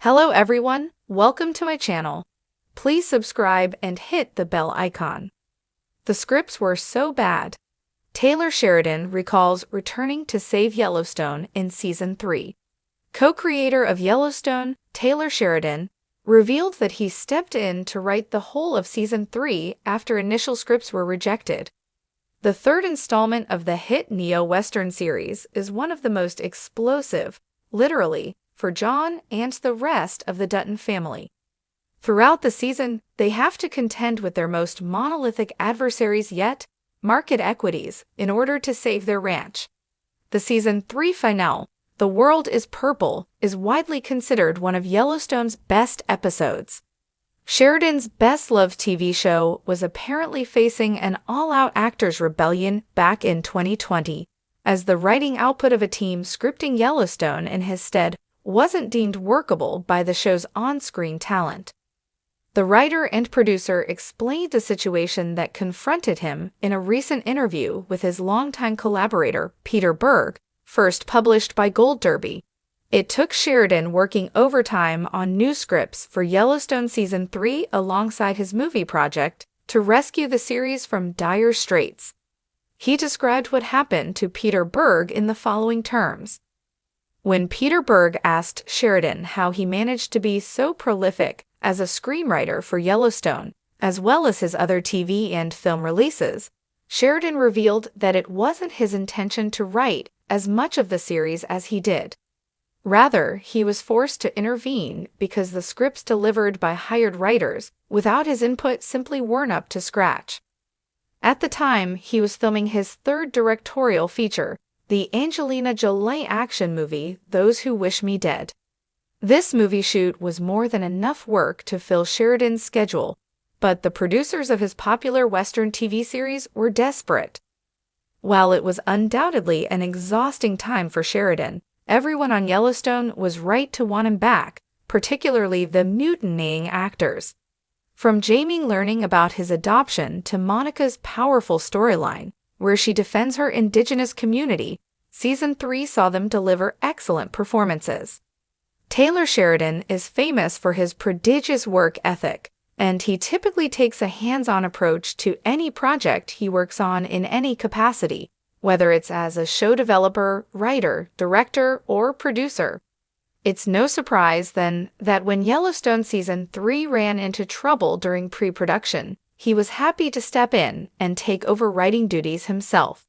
Hello everyone, welcome to my channel. Please subscribe and hit the bell icon. The scripts were so bad. Taylor Sheridan recalls returning to save Yellowstone in Season 3. Co-creator of Yellowstone, Taylor Sheridan, revealed that he stepped in to write the whole of Season 3 after initial scripts were rejected. The third installment of the hit neo-Western series is one of the most explosive, literally, for John and the rest of the Dutton family. Throughout the season, they have to contend with their most monolithic adversaries yet, market equities, in order to save their ranch. The Season 3 finale, The World is Purple, is widely considered one of Yellowstone's best episodes. Sheridan's best-loved TV show was apparently facing an all-out actors' rebellion back in 2020, as the writing output of a team scripting Yellowstone in his stead wasn't deemed workable by the show's on-screen talent. The writer and producer explained the situation that confronted him in a recent interview with his longtime collaborator, Peter Berg, first published by Gold Derby. It took Sheridan working overtime on new scripts for Yellowstone Season 3 alongside his movie project to rescue the series from dire straits. He described what happened to Peter Berg in the following terms. When Peter Berg asked Sheridan how he managed to be so prolific as a screenwriter for Yellowstone, as well as his other TV and film releases, Sheridan revealed that it wasn't his intention to write as much of the series as he did. Rather, he was forced to intervene because the scripts delivered by hired writers without his input simply weren't up to scratch. At the time, he was filming his third directorial feature, the Angelina Jolie action movie, Those Who Wish Me Dead. This movie shoot was more than enough work to fill Sheridan's schedule, but the producers of his popular Western TV series were desperate. While it was undoubtedly an exhausting time for Sheridan, everyone on Yellowstone was right to want him back, particularly the mutinying actors. From Jamie learning about his adoption to Monica's powerful storyline, where she defends her indigenous community, Season 3 saw them deliver excellent performances. Taylor Sheridan is famous for his prodigious work ethic, and he typically takes a hands-on approach to any project he works on in any capacity, whether it's as a show developer, writer, director, or producer. It's no surprise, then, that when Yellowstone Season 3 ran into trouble during pre-production, he was happy to step in and take over writing duties himself.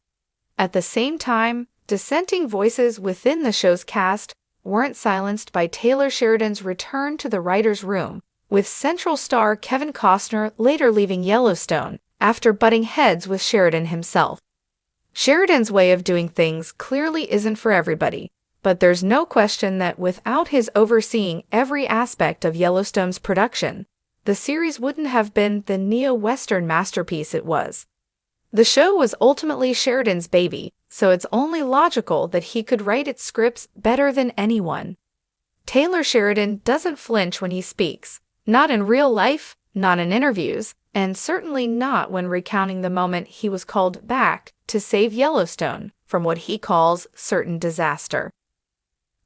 At the same time, dissenting voices within the show's cast weren't silenced by Taylor Sheridan's return to the writer's room, with central star Kevin Costner later leaving Yellowstone after butting heads with Sheridan himself. Sheridan's way of doing things clearly isn't for everybody, but there's no question that without his overseeing every aspect of Yellowstone's production, the series wouldn't have been the neo-Western masterpiece it was. The show was ultimately Sheridan's baby, so it's only logical that he could write its scripts better than anyone. Taylor Sheridan doesn't flinch when he speaks, not in real life, not in interviews, and certainly not when recounting the moment he was called back to save Yellowstone from what he calls certain disaster.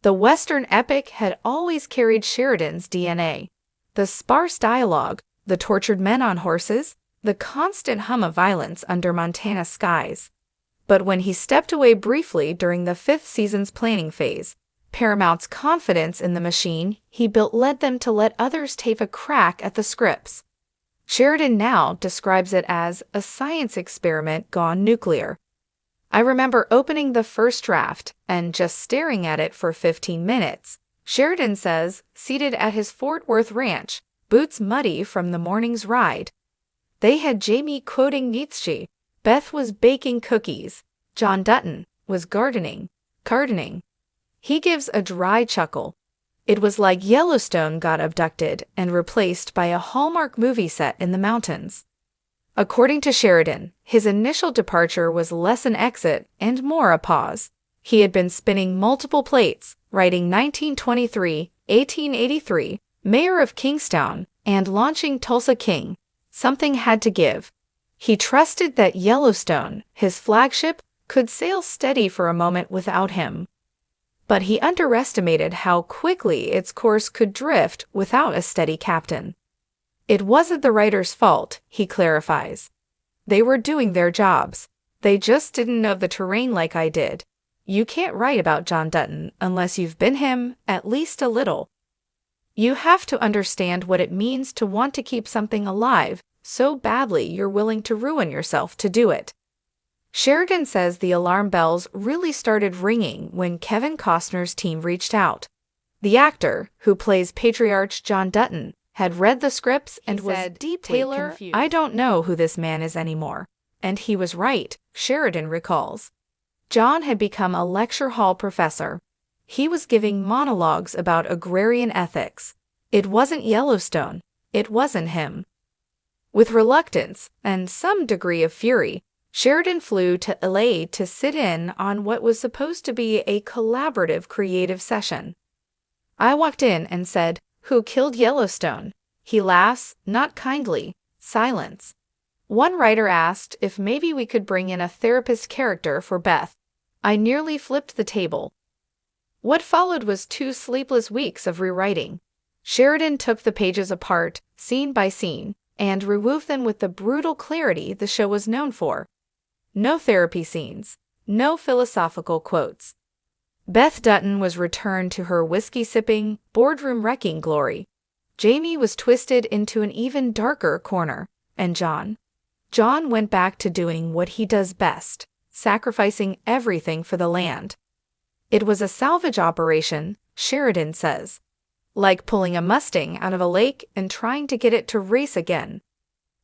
The Western epic had always carried Sheridan's DNA. The sparse dialogue, the tortured men on horses, the constant hum of violence under Montana skies. But when he stepped away briefly during the fifth season's planning phase, Paramount's confidence in the machine he built led them to let others take a crack at the scripts. Sheridan now describes it as a science experiment gone nuclear. I remember opening the first draft and just staring at it for 15 minutes. Sheridan says, seated at his Fort Worth ranch, boots muddy from the morning's ride. They had Jamie quoting Nietzsche, Beth was baking cookies, John Dutton was gardening. He gives a dry chuckle. It was like Yellowstone got abducted and replaced by a Hallmark movie set in the mountains. According to Sheridan, his initial departure was less an exit and more a pause. He had been spinning multiple plates, writing 1923, 1883, Mayor of Kingstown, and launching Tulsa King. Something had to give. He trusted that Yellowstone, his flagship, could sail steady for a moment without him. but he underestimated how quickly its course could drift without a steady captain. It wasn't the writer's fault, he clarifies. They were doing their jobs. They just didn't know the terrain like I did. You can't write about John Dutton unless you've been him at least a little. You have to understand what it means to want to keep something alive so badly you're willing to ruin yourself to do it. Sheridan says the alarm bells really started ringing when Kevin Costner's team reached out. The actor, who plays Patriarch John Dutton, had read the scripts and was deeply confused. I don't know who this man is anymore. And he was right, Sheridan recalls. John had become a lecture hall professor. He was giving monologues about agrarian ethics. It wasn't Yellowstone. It wasn't him. With reluctance and some degree of fury, Sheridan flew to LA to sit in on what was supposed to be a collaborative creative session. I walked in and said, "Who killed Yellowstone?" He laughs, not kindly, silence. One writer asked if maybe we could bring in a therapist character for Beth. I nearly flipped the table. What followed was 2 sleepless weeks of rewriting. Sheridan took the pages apart, scene by scene, and removed them with the brutal clarity the show was known for. No therapy scenes, no philosophical quotes. Beth Dutton was returned to her whiskey-sipping, boardroom-wrecking glory. Jamie was twisted into an even darker corner, and John went back to doing what he does best, sacrificing everything for the land. It was a salvage operation, Sheridan says. Like pulling a Mustang out of a lake and trying to get it to race again.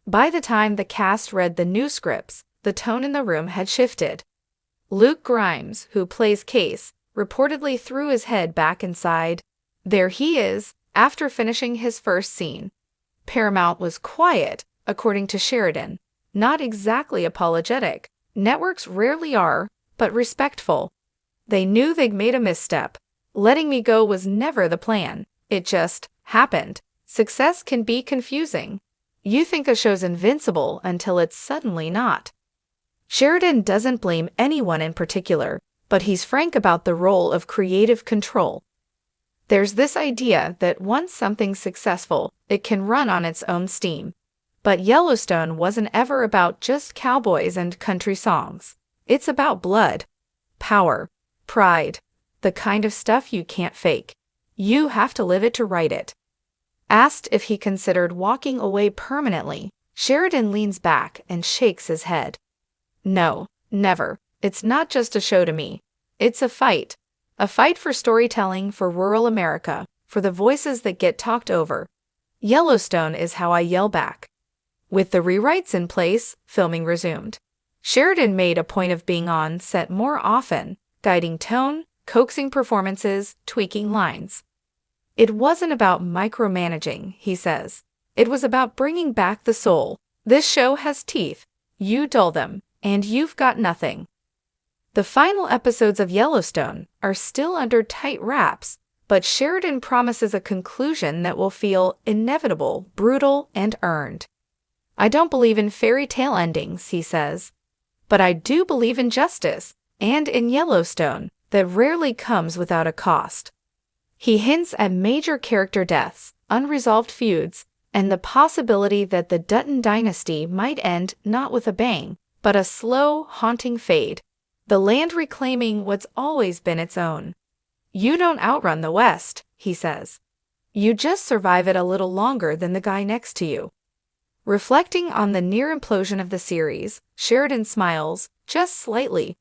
By the time the cast read the new scripts, the tone in the room had shifted. Luke Grimes, who plays Case, reportedly threw his head back inside. There he is, after finishing his first scene. Paramount was quiet, according to Sheridan. Not exactly apologetic. Networks rarely are, but respectful. They knew they'd made a misstep. Letting me go was never the plan. It just happened. Success can be confusing. You think a show's invincible until it's suddenly not. Sheridan doesn't blame anyone in particular, but he's frank about the role of creative control. There's this idea that once something's successful, it can run on its own steam. But Yellowstone wasn't ever about just cowboys and country songs. It's about blood, power, pride, the kind of stuff you can't fake. You have to live it to write it. Asked if he considered walking away permanently, Sheridan leans back and shakes his head. No, never. It's not just a show to me. It's a fight. A fight for storytelling for rural America, for the voices that get talked over. Yellowstone is how I yell back. With the rewrites in place, filming resumed. Sheridan made a point of being on set more often, guiding tone, coaxing performances, tweaking lines. It wasn't about micromanaging, he says. It was about bringing back the soul. This show has teeth. You dull them, and you've got nothing. The final episodes of Yellowstone are still under tight wraps, but Sheridan promises a conclusion that will feel inevitable, brutal, and earned. I don't believe in fairy tale endings, he says. But I do believe in justice, and in Yellowstone, that rarely comes without a cost. He hints at major character deaths, unresolved feuds, and the possibility that the Dutton dynasty might end not with a bang, but a slow, haunting fade. The land reclaiming what's always been its own. You don't outrun the West, he says. You just survive it a little longer than the guy next to you. Reflecting on the near implosion of the series, Sheridan smiles, just slightly.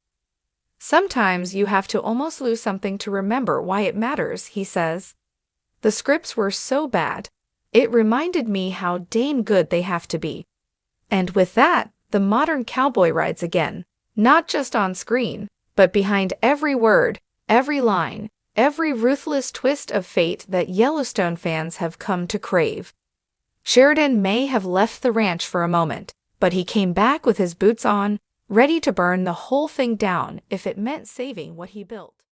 Sometimes you have to almost lose something to remember why it matters, he says. The scripts were so bad. It reminded me how dang good they have to be. And with that, the modern cowboy rides again. Not just on screen, but behind every word, every line, every ruthless twist of fate that Yellowstone fans have come to crave. Sheridan may have left the ranch for a moment, but he came back with his boots on, ready to burn the whole thing down if it meant saving what he built.